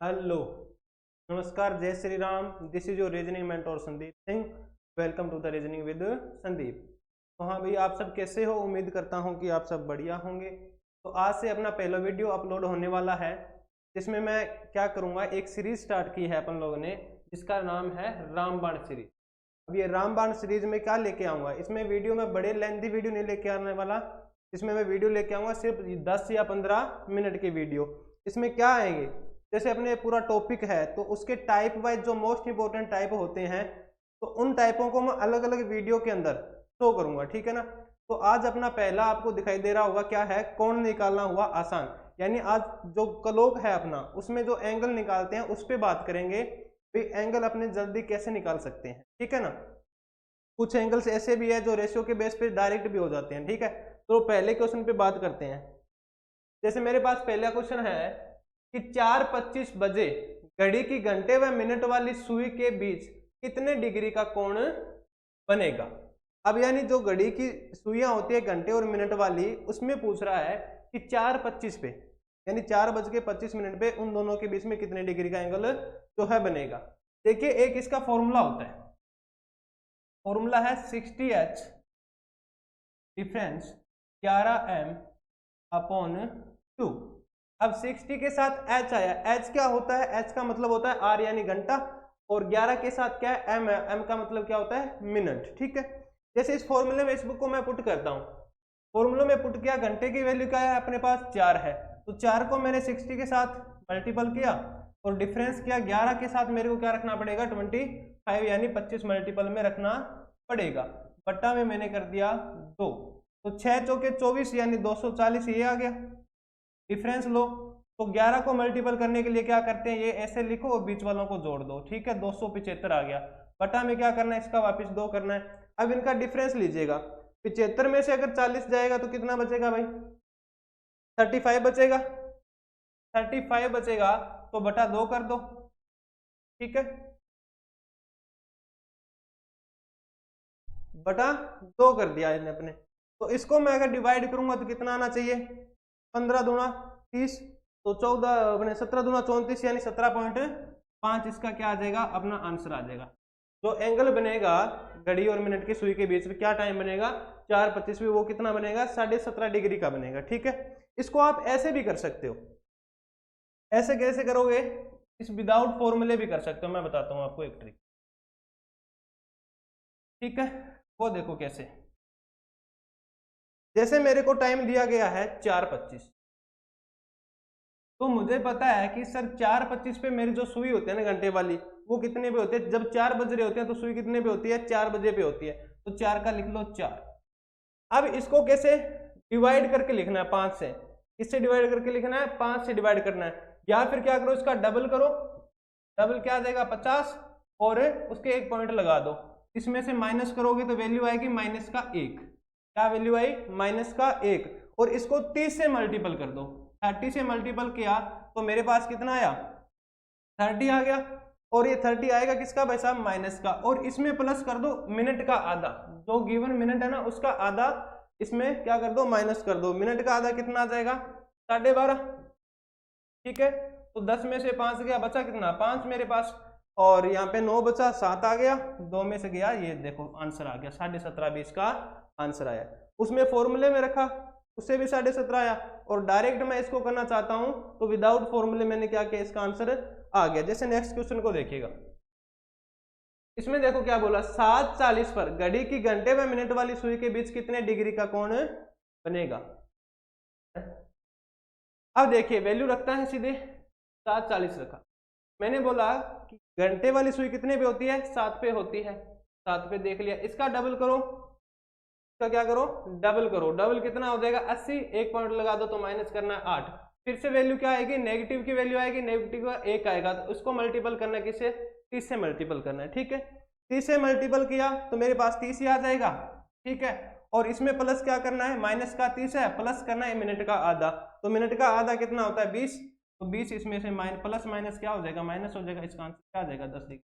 Hello, नमस्कार, जय Shri Ram. This is your reasoning mentor Sandeep Singh. Welcome to the reasoning with Sandeep. तो हाँ भाई, आप सब कैसे हो? उम्मीद करता हूँ कि आप सब बढ़िया होंगे। तो आज से अपना पहला वीडियो अपलोड होने वाला है, जिसमें मैं क्या करूँगा, एक सीरीज स्टार्ट की है अपन लोगों ने, जिसका नाम है रामबाण सीरीज। अब ये रामबाण सीरीज में क्या लेके आऊँगा, इसमें वीडियो में बड़े लेंथी वीडियो नहीं लेके आने वाला। इसमें मैं वीडियो लेके आऊँगा सिर्फ 10 या 15 मिनट की वीडियो। इसमें क्या आएंगे, जैसे अपने पूरा टॉपिक है तो उसके टाइप वाइज जो मोस्ट इंपोर्टेंट टाइप होते हैं, तो उन टाइपों को मैं अलग अलग वीडियो के अंदर शो करूंगा, ठीक है ना। तो आज अपना पहला आपको दिखाई दे रहा होगा क्या है, कोण निकालना हुआ आसान। यानी आज जो कलोक है अपना, उसमें जो एंगल निकालते हैं उस पर बात करेंगे कि एंगल अपने जल्दी कैसे निकाल सकते हैं, ठीक है ना। कुछ एंगल्स ऐसे भी है जो रेशियो के बेस पे डायरेक्ट भी हो जाते हैं, ठीक है। तो पहले क्वेश्चन पे बात करते हैं। जैसे मेरे पास पहला क्वेश्चन है कि 4:25 बजे घड़ी की घंटे व मिनट वाली सुई के बीच कितने डिग्री का कोण बनेगा। अब यानी जो घड़ी की सुइयां होती है घंटे और मिनट वाली, उसमें पूछ रहा है कि 4:25 पे, यानी 4:25 पे उन दोनों के बीच में कितने डिग्री का एंगल जो है बनेगा। देखिए, एक इसका फॉर्मूला होता है, फॉर्मूला है 60H डिफरेंस 11m अपॉन 2। अब 60 के साथ h आया, h क्या होता है, h का मतलब होता है r यानी घंटा, और 11 के साथ क्या है, m है, m का मतलब क्या होता है, मिनट, ठीक है। जैसे इस फॉर्मूले में इसको मैं पुट करता हूँ, फॉर्मूले में पुट किया, घंटे की वैल्यू क्या है अपने पास 4 है, तो 4 को मैंने 60 के साथ मल्टीपल किया और डिफरेंस किया 11 के साथ, मेरे को क्या रखना पड़ेगा 25 यानी 25 मल्टीपल में रखना पड़ेगा। बट्टा में मैंने कर दिया 2, तो 6 चौके 24 यानी 240 ये आ गया। डिफरेंस लो तो 11 को मल्टीपल करने के लिए क्या करते हैं, ये ऐसे लिखो और बीच वालों को जोड़ दो, ठीक है, 275 आ गया। बटा में क्या करना है, इसका वापस 2 करना है। अब इनका डिफरेंस लीजिएगा, 75 में से अगर 40 जाएगा तो कितना बचेगा भाई, 35 बचेगा। 35 बचेगा तो बटा 2 कर दो, ठीक है, बटा 2 कर दिया इन्हें अपने। तो इसको मैं अगर डिवाइड करूंगा तो कितना आना चाहिए, 15 दूना 30, तो 14 अपने 17 दूना 34 यानी 17.5 इसका क्या आ जाएगा, अपना आंसर आ जाएगा। जो एंगल बनेगा घड़ी और मिनट की सुई के बीच में क्या टाइम बनेगा, 4:25 में, वो कितना बनेगा, 17.5 डिग्री का बनेगा, ठीक है। इसको आप ऐसे भी कर सकते हो। ऐसे कैसे करोगे, इस विदाउट फॉर्मूले भी कर सकते हो, मैं बताता हूं आपको एक ट्रिक, ठीक है। वो देखो कैसे, जैसे मेरे को टाइम दिया गया है 4:25, तो मुझे पता है कि सर 4:25 पे मेरी जो सुई होती है ना घंटे वाली, वो कितने पे होती है, जब 4 बज रहे होते हैं तो सुई कितने पे होती है, 4 बजे पे होती है, तो 4 का लिख लो 4। अब इसको कैसे डिवाइड करके लिखना है, 5 से, किससे डिवाइड करके लिखना है, 5 से डिवाइड करना है, या फिर क्या करो, इसका डबल करो, डबल क्या आ जाएगा 50, और उसके एक पॉइंट लगा दो, इसमें से माइनस करोगे तो वैल्यू आएगी माइनस का 1। क्या वैल्यू आई, माइनस का 1, और इसको 30 से मल्टीपल कर दो, 30 से मल्टीपल किया तो मेरे पास कितना आया, 30 आ गया, और ये 30 आएगा किसका भाई साहब, माइनस का, और इसमें प्लस कर दो मिनट का आधा, जो गिवन मिनट है ना उसका आधा इसमें क्या कर दो, माइनस कर दो, मिनट का आधा कितना आ जाएगा, 12.5, ठीक है। तो 10 में से 5 गया, बचा कितना, 5 मेरे पास, और यहाँ पे 9 बचा, 7 आ गया, 2 में से गया, ये देखो आंसर आ गया 17.5 का आंसर आया। उसमें फॉर्मूले में रखा, उससे भी 17.5 आया, और डायरेक्ट मैं इसको करना चाहता हूं तो विदाउट फॉर्मूले मैंने क्या किया, इसका आंसर आ गया। जैसे नेक्स्ट क्वेश्चन को देखिएगा, इसमें देखो क्या बोला, 7:40 पर घड़ी की घंटे व मिनट वाली सुई के बीच कितने डिग्री का कोण बनेगा। अब देखिए वैल्यू रखता है सीधे 7:40 रखा, मैंने बोला कि घंटे वाली सुई कितने पे होती है, 7 पे होती है, 7 पे देख लिया, इसका डबल करो, इसका क्या करो, डबल करो, डबल कितना हो जाएगा 80, एक पॉइंट लगा दो तो माइनस करना है 8, फिर से वैल्यू क्या आएगी, नेगेटिव की वैल्यू आएगी, नेगेटिव का 1 आएगा, तो उसको मल्टीपल करना है किससे, 30 से मल्टीपल करना है, ठीक है। 30 से मल्टीपल किया तो मेरे पास 30 ही आ जाएगा, ठीक है, और इसमें प्लस क्या करना है, माइनस का 30 है, प्लस करना है मिनट का आधा, तो मिनट का आधा कितना होता है 20, तो 20 इसमें से प्लस माइनस क्या हो जाएगा, माइनस हो जाएगा, इसका आंसर क्या आ जाएगा 10 डिग्री,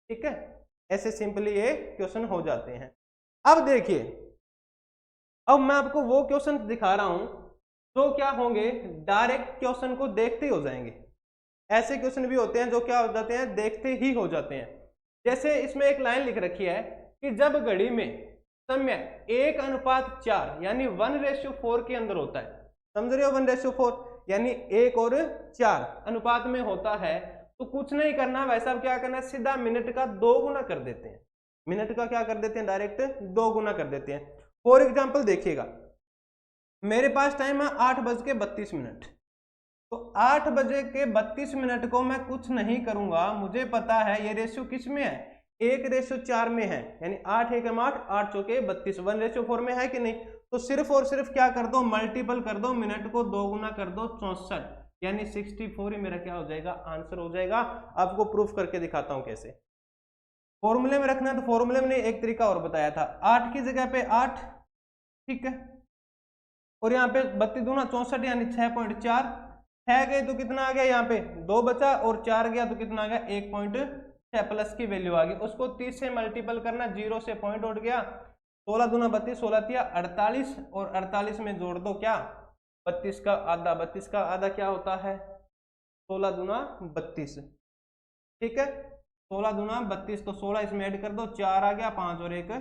ठीक है। ऐसे सिंपली ये क्वेश्चन हो जाते हैं। अब देखिए, अब मैं आपको वो क्वेश्चन दिखा रहा हूं जो क्या होंगे, डायरेक्ट क्वेश्चन को देखते ही हो जाएंगे, ऐसे क्वेश्चन भी होते हैं जो क्या हो जाते हैं, देखते ही हो जाते हैं। जैसे इसमें एक लाइन लिख रखी है कि जब घड़ी में समय 1:4 यानी 1:4 के अंदर होता है, समझ रहे हो, 1:4 यानी 1 और 4 अनुपात में होता है, तो कुछ नहीं करना भाई साहब, क्या करना है, सीधा मिनट का 2 गुना कर देते हैं। मिनट का क्या कर देते हैं, डायरेक्ट 2 गुना कर देते हैं। फॉर एग्जाम्पल देखिएगा, मेरे पास टाइम है 8:32, तो 8:32 को मैं कुछ नहीं करूंगा, मुझे पता है ये रेशियो किस में है, 1:4 में है, यानी 8 एकम 8, 8 चौके 32, 1:4 में है कि नहीं। तो सिर्फ और सिर्फ क्या कर दो, मल्टीपल कर दो, मिनट को 2 गुना कर दो, 64 यानी 64 ही मेरा क्या हो जाएगा, आंसर हो जाएगा। आपको प्रूफ करके दिखाता हूं कैसे। फॉर्मूले में रखना है तो फॉर्मूले में एक तरीका और बताया था, 8 की जगह पे 8, ठीक है, और यहाँ पे 32 दूना 64 यानी 6.4, 6 गए तो कितना आ गया, यहाँ पे 2 बचा, और 4 गया तो कितना आ गया, 1.6 प्लस की वैल्यू आ गई। उसको 30 से मल्टीपल करना, 0 से पॉइंट उठ गया, 16 दूना 32, 16 तिया 48, और 48 में जोड़ दो क्या, 32 का आधा, 32 का आधा क्या होता है, 16 दूना 32, ठीक है, 16 दूना 32, तो 16 इसमें ऐड कर दो, 4 आ गया, 5 और 1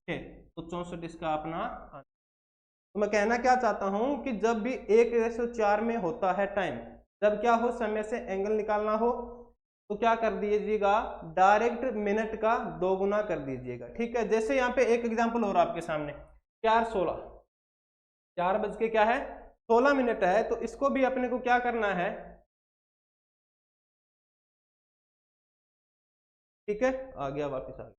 6, तो 64 इसका अपना। तो मैं कहना क्या चाहता हूं कि जब भी 1:4 में होता है टाइम, जब क्या हो, समय से एंगल निकालना हो, तो क्या कर दीजिएगा, डायरेक्ट मिनट का 2 गुना कर दीजिएगा, ठीक है। जैसे यहाँ पे एक एग्जांपल और आपके सामने, 4:16, 4 बज के क्या है, 16 मिनट है, तो इसको भी अपने को क्या करना है, ठीक है, आ गया, वापिस आ गया,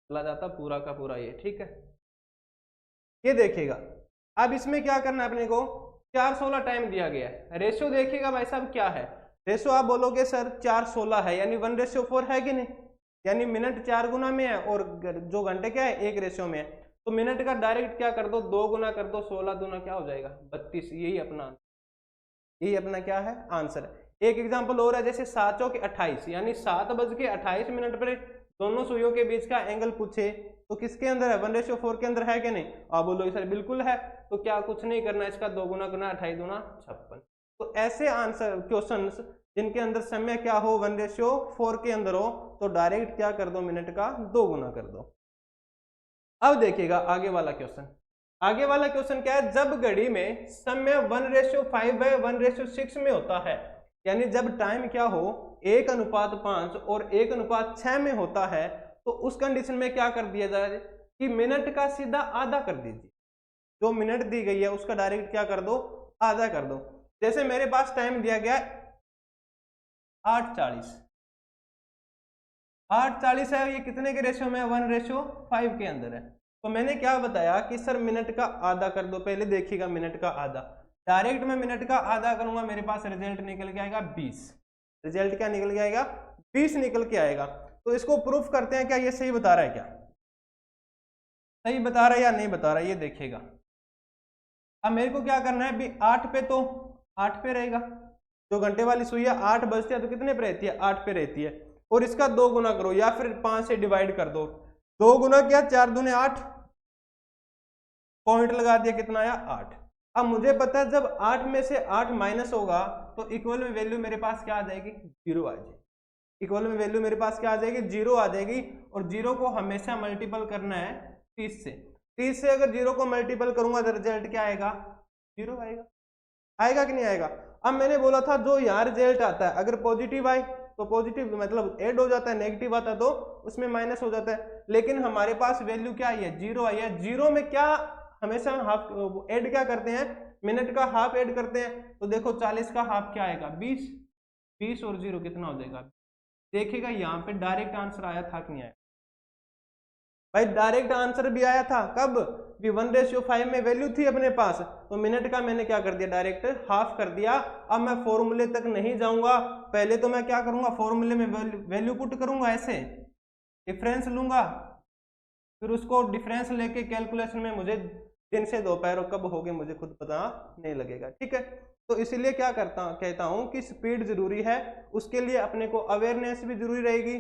चला जाता पूरा का पूरा ये, ठीक है। ये देखिएगा, अब इसमें क्या करना है अपने को, 4:16 टाइम दिया गया है, रेशियो देखिएगा भाई साहब क्या है, रेशियो आप बोलोगे सर 4:16 है यानी 1:4 है कि नहीं, यानी मिनट 4 गुना में है और जो घंटे क्या है 1 रेशियो में है, तो मिनट का डायरेक्ट क्या कर दो, 2 गुना कर दो, 16 दूना क्या हो जाएगा 32, यही अपना क्या है, आंसर है। एक एग्जाम्पल और है, जैसे 7 चौके 28 यानी 7:28 पर दोनों सुइयों के बीच का एंगल पूछे, तो किसके अंदर है, 1:4 के अंदर है कि नहीं, आप बोलोगे सर बिल्कुल है, तो क्या कुछ नहीं करना, इसका 2 गुना करना, 28 दूना 56। तो ऐसे आंसर क्वेश्चंस जिनके अंदर समय क्या हो, 1:4 के अंदर हो, तो डायरेक्ट क्या कर दो, मिनट का 2 गुना कर दो। अब देखिएगा आगे वाला क्वेश्चन, आगे वाला क्वेश्चन क्या है, जब घड़ी में समय 1:5/1:6 में होता है, यानी जब टाइम क्या हो 1:5 और 1:6 में होता है, तो उस कंडीशन में क्या कर दिया जाए कि मिनट का सीधा आधा कर दीजिए, जो मिनट दी गई है उसका डायरेक्ट क्या कर दो, आधा कर दो। जैसे मेरे पास टाइम दिया गया 8:40, 8:40 है, ये कितने के रेशियो में है, 1:5 के अंदर है, तो मैंने क्या बताया कि सर मिनट का आधा कर दो, पहले देखिएगा मिनट का आधा, डायरेक्ट मैं मिनट का आधा करूंगा, मेरे पास रिजल्ट निकल के आएगा 20, रिजल्ट क्या निकल के आएगा, 20 निकल के आएगा। तो इसको प्रूफ करते हैं, क्या ये सही बता रहा है, क्या सही बता रहा है या नहीं बता रहा है, ये देखिएगा। अब मेरे को क्या करना है, अभी 8 पे, तो 8 पे रहेगा, जो घंटे वाली सुई है 8 बजती है तो कितने पे रहती है, 8 पे रहती है, और इसका 2 गुना करो या फिर 5 से डिवाइड कर दो, 2 गुना क्या, 4 दूने 8, पॉइंट लगा दिया, कितना आया 8। अब मुझे पता है जब 8 में से 8 माइनस होगा तो इक्वल में वैल्यू मेरे पास क्या आ जाएगी, 0 आ जाएगी, इक्वल में वैल्यू मेरे पास क्या आ जाएगी, 0 आ जाएगी, और 0 को हमेशा मल्टीपल करना है 30 से, 30 से अगर 0 को मल्टीपल करूंगा तो रिजल्ट क्या आएगा, 0 आएगा, आएगा कि नहीं आएगा। अब मैंने बोला था जो यहाँ रिजल्ट आता है अगर पॉजिटिव आए तो पॉजिटिव मतलब ऐड हो जाता है, नेगेटिव आता तो उसमें माइनस हो जाता है, लेकिन हमारे पास वैल्यू क्या आई है, 0 आई है। 0 में क्या हमेशा हाफ ऐड क्या करते हैं, मिनट का हाफ ऐड करते हैं, तो देखो 40 का हाफ क्या आएगा, 20, 20 और 0 कितना हो जाएगा, देखिएगा यहाँ पे डायरेक्ट आंसर आया था कि नहीं आया, भाई डायरेक्ट आंसर भी आया था, कब भी 1:5 में वैल्यू थी अपने पास, तो मिनट का मैंने क्या कर दिया, डायरेक्ट हाफ कर दिया। अब मैं फॉर्मूले तक नहीं जाऊंगा, पहले तो मैं क्या करूंगा, फॉर्मूले में वैल्यू पुट करूंगा, ऐसे डिफरेंस लूंगा, फिर उसको डिफरेंस लेके कैलकुलेशन में मुझे दिन से दोपहर कब होगे मुझे खुद पता नहीं लगेगा, ठीक है। तो इसीलिए क्या कहता हूं कि स्पीड जरूरी है, उसके लिए अपने को अवेयरनेस भी जरूरी रहेगी,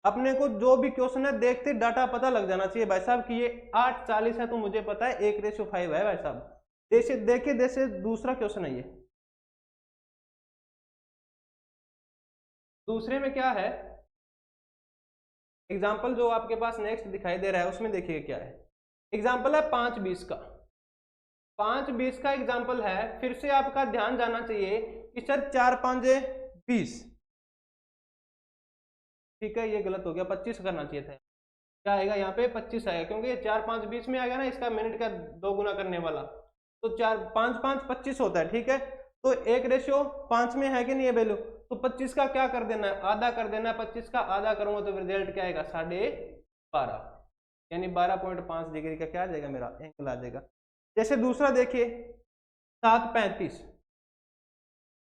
अपने को जो भी क्वेश्चन है देखते डाटा पता लग जाना चाहिए भाई साहब कि ये 8:40 है, तो मुझे पता है 1:5 है भाई साहब। जैसे देखिए, जैसे दूसरा क्वेश्चन है ये, दूसरे में क्या है, एग्जाम्पल जो आपके पास नेक्स्ट दिखाई दे रहा है उसमें देखिए क्या है। एग्जाम्पल है 5-20 का, 5-20 का एग्जाम्पल है। फिर से आपका ध्यान जाना चाहिए कि सर 4-5-20, ठीक है ये गलत हो गया, 25 करना चाहिए था। क्या आएगा यहाँ पे 25 आएगा, क्योंकि 4-5-20 में आ गया ना, इसका मिनट का 2 गुना करने वाला, तो 4-5-5-25 होता है, ठीक है। तो 1:5 में है कि नहीं ये वैल्यू, तो 25 का क्या कर देना है, आधा कर देना है। 25 का आधा करूंगा तो रिजल्ट क्या आएगा, 12.5, यानी 12.5 डिग्री का क्या आ जाएगा मेरा एंगल आ जाएगा। जैसे दूसरा देखिए 7:35,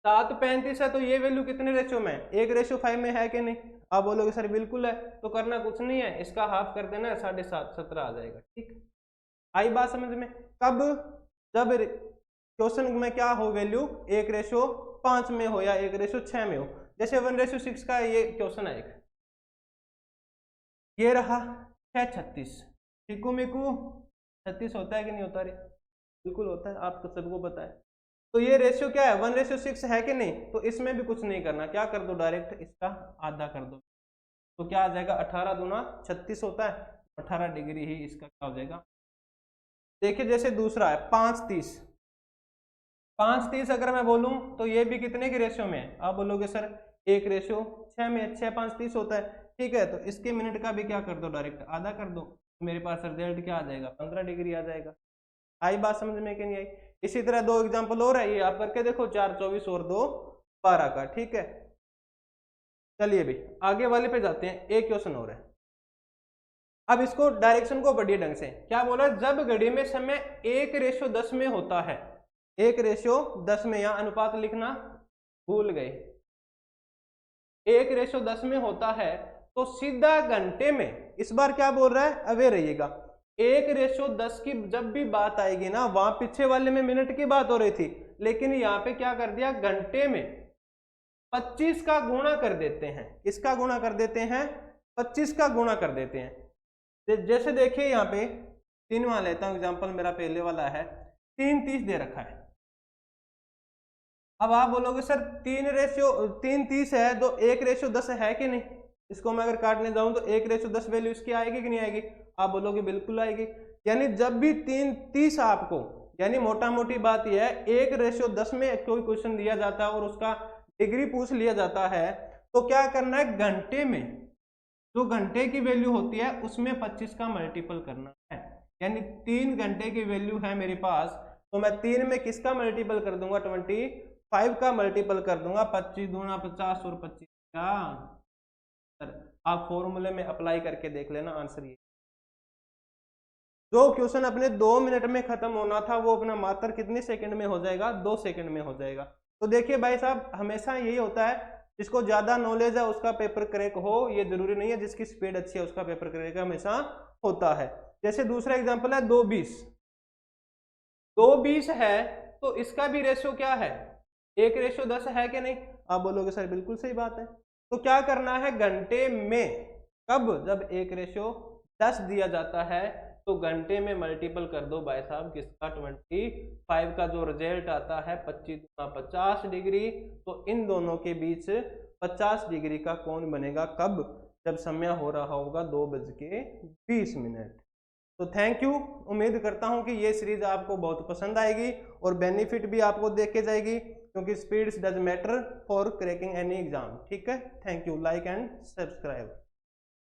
7:35 है, तो ये वैल्यू कितने रेशियो में है, 1:5 में है कि नहीं। आप बोलोगे सर बिल्कुल है, तो करना कुछ नहीं है, इसका हाफ कर देना है, 7.5 17 आ जाएगा, ठीक। आई बात समझ में। कब, जब क्वेश्चन में क्या हो वैल्यू 1:5 में हो या 1:6 में हो। जैसे 1:6 का ये क्वेश्चन है एक, ये रहा 6:36, ठीकू मिकू 36 होता है कि नहीं होता रे, बिल्कुल होता है, आपको सबको पता है। तो ये रेशियो क्या है 1:6 है कि नहीं, तो इसमें भी कुछ नहीं करना, क्या कर दो डायरेक्ट इसका आधा कर दो, तो क्या आ जाएगा 18 दूना 36 होता है, 18 डिग्री ही इसका क्या हो जाएगा। देखिए जैसे दूसरा है 5:30, 5:30 अगर मैं बोलूं तो ये भी कितने के रेशियो में है, आप बोलोगे सर 1:6 में, 6-5-30 होता है, ठीक है। तो इसके मिनट का भी क्या कर दो डायरेक्ट आधा कर दो, तो मेरे पास रिजल्ट क्या आ जाएगा 15 डिग्री आ जाएगा। आई बात समझ में कि नहीं आई। इसी तरह 2 एग्जाम्पल और है, ये आप करके देखो 4-24 और 2-12 का, ठीक है। चलिए भाई आगे वाले पे जाते हैं, एक क्वेश्चन और है। अब इसको डायरेक्शन को बढ़िए ढंग से क्या बोला, जब घड़ी में समय 1:10 में होता है, 1:10 में, या अनुपात लिखना भूल गए, 1:10 में होता है, तो सीधा घंटे में, इस बार क्या बोल रहा है अवे रहिएगा, 1:10 की जब भी बात आएगी ना, वहां पीछे वाले में मिनट की बात हो रही थी, लेकिन यहाँ पे क्या कर दिया घंटे में 25 का गुणा कर देते हैं। इसका गुणा कर देते हैं, 25 का गुणा कर देते हैं। जैसे देखिए यहाँ पे 3 वहां लेता हूं एग्जाम्पल, मेरा पहले वाला है 3:30 दे रखा है। अब आप बोलोगे सर 3:30 है, तो 1:10 है कि नहीं, इसको मैं अगर काटने जाऊं तो 1:10 वैल्यू इसकी आएगी कि नहीं आएगी, आप बोलोगे बिल्कुल आएगी। यानी जब भी 3:30 आपको, यानी मोटा मोटी बात यह है 1:10 में कोई क्वेश्चन दिया जाता है और उसका डिग्री पूछ लिया जाता है, तो क्या करना है घंटे में, जो घंटे की वैल्यू होती है उसमें 25 का मल्टीपल करना है। यानी 3 घंटे की वैल्यू है मेरे पास, तो मैं 3 में किसका मल्टीपल कर दूंगा 25 का मल्टीपल कर दूंगा, 25 दूना 50 और 25 का, आप फॉर्मूले में अप्लाई करके देख लेना आंसर ये। जो क्वेश्चन अपने 2 मिनट में खत्म होना था वो अपना मात्र कितने सेकंड में हो जाएगा, 2 सेकंड में हो जाएगा। तो देखिए भाई साहब हमेशा यही होता है, जिसको ज्यादा नॉलेज है उसका पेपर क्रैक हो, ये जरूरी नहीं है जिसकी स्पीड अच्छी है उसका पेपर क्रैक हमेशा होता है। जैसे दूसरा एग्जांपल है 2:20, 2:20 है, तो इसका भी रेशियो क्या है 1:10 है कि नहीं, आप बोलोगे सर बिल्कुल सही बात है। तो क्या करना है घंटे में, कब, जब 1:10 दिया जाता है तो घंटे में मल्टीपल कर दो भाई साहब किसका 25 का, जो रिजल्ट आता है 25 गुना 50 डिग्री, तो इन दोनों के बीच 50 डिग्री का कोण बनेगा, कब, जब समय हो रहा होगा 2:20। तो थैंक यू, उम्मीद करता हूं कि ये सीरीज आपको बहुत पसंद आएगी और बेनिफिट भी आपको देख के जाएगी, क्योंकि speed does matter for cracking any exam, ठीक है। Thank you, like and subscribe.